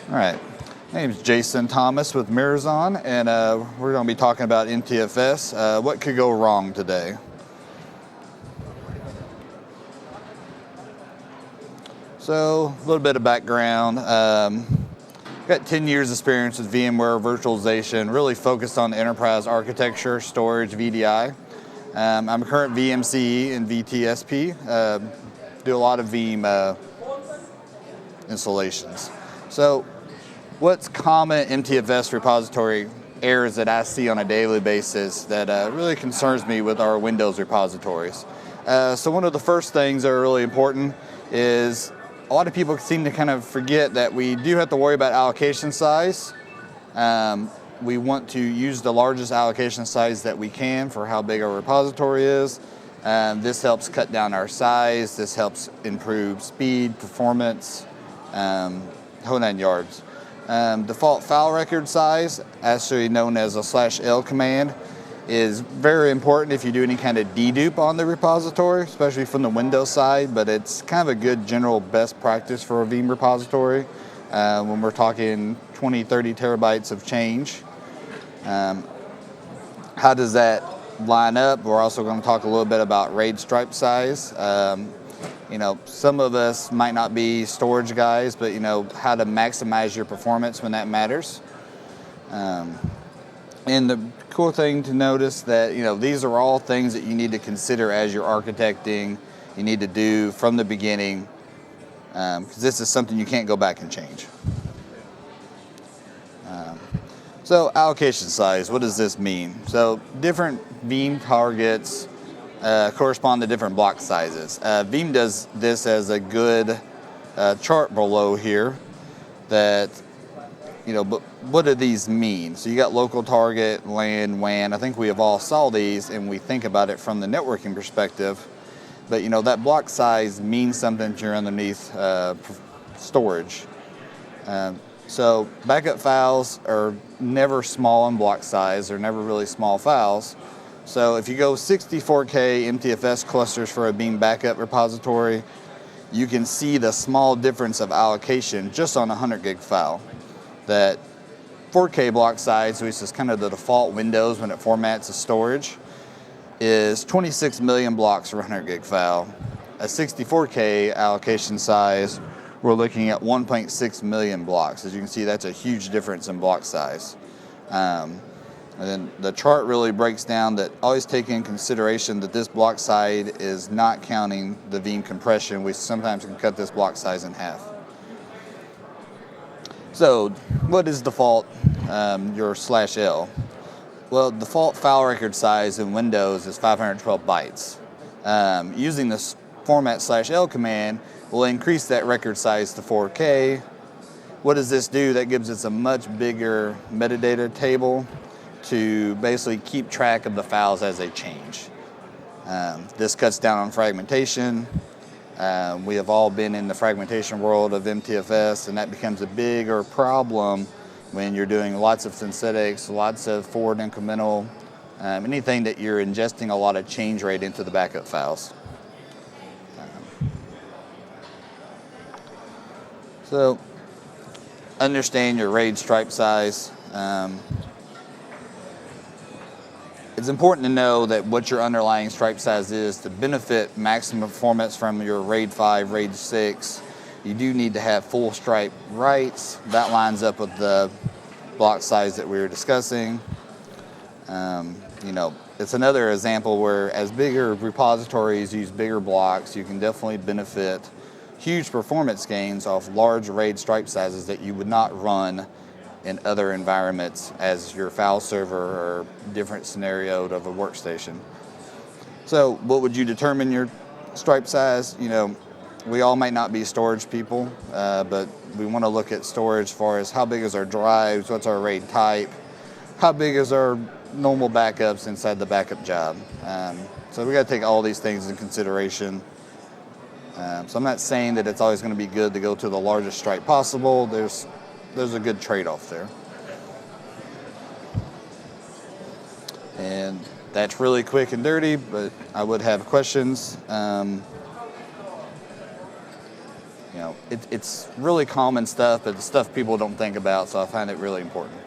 All right, my name is Jason Thomas with VeeamOn, and we're going to be talking about NTFS. What could go wrong today? So, a little bit of background. Got 10 years experience with VMware virtualization, really focused on enterprise architecture, storage, VDI. I'm a current VMCE and VTSP. Do a lot of Veeam installations. So, what's common NTFS repository errors that I see on a daily basis that really concerns me with our Windows repositories? So one of the first things that are really important is a lot of people seem to kind of forget that we do have to worry about allocation size. We want to use the largest allocation size that we can for how big our repository is. This helps cut down our size. This helps improve speed, performance, whole 9 yards. Default file record size, actually known as a /L command, is very important if you do any kind of dedupe on the repository, especially from the Windows side, but it's kind of a good general best practice for a Veeam repository when we're talking 20, 30 terabytes of change. How does that line up? We're also going to talk a little bit about RAID stripe size. Some of us might not be storage guys, but how to maximize your performance when that matters. And the cool thing to notice that these are all things that you need to consider as you're architecting. You need to do from the beginning, because this is something you can't go back and change. So allocation size, what does this mean? So different Veeam targets correspond to different block sizes. Veeam does this as a good chart below here that, but what do these mean? So you got local target, LAN, WAN. I think we have all saw these and we think about it from the networking perspective. But that block size means something if you're underneath storage. So backup files are never small in block size. They're never really small files. So if you go 64K NTFS clusters for a Veeam backup repository, you can see the small difference of allocation just on a 100 gig file. That 4K block size, which is kind of the default Windows when it formats as storage, is 26 million blocks for a 100 gig file. A 64K allocation size, we're looking at 1.6 million blocks. As you can see, that's a huge difference in block size. And then the chart really breaks down that always take in consideration that this block size is not counting the Veeam compression, which sometimes can cut this block size in half. So what is default your /L? Well, default file record size in Windows is 512 bytes. Using this format /L command will increase that record size to 4K. What does this do? That gives us a much bigger metadata table to basically keep track of the files as they change. This cuts down on fragmentation. We have all been in the fragmentation world of NTFS, and that becomes a bigger problem when you're doing lots of synthetics, lots of forward incremental, anything that you're ingesting a lot of change rate into the backup files. So understand your RAID stripe size. It's important to know that what your underlying stripe size is to benefit maximum performance from your RAID 5, RAID 6. You do need to have full stripe writes. That lines up with the block size that we were discussing. It's another example where as bigger repositories use bigger blocks, you can definitely benefit huge performance gains off large RAID stripe sizes that you would not run in other environments as your file server or different scenario of a workstation. So what would you determine your stripe size? We all might not be storage people, but we want to look at storage as far as how big is our drives, what's our RAID type, how big is our normal backups inside the backup job. So we got to take all these things into consideration. So I'm not saying that it's always going to be good to go to the largest stripe possible. There's a good trade-off there. And that's really quick and dirty, but I would have questions. You know, it's really common stuff, but the stuff people don't think about, so I find it really important.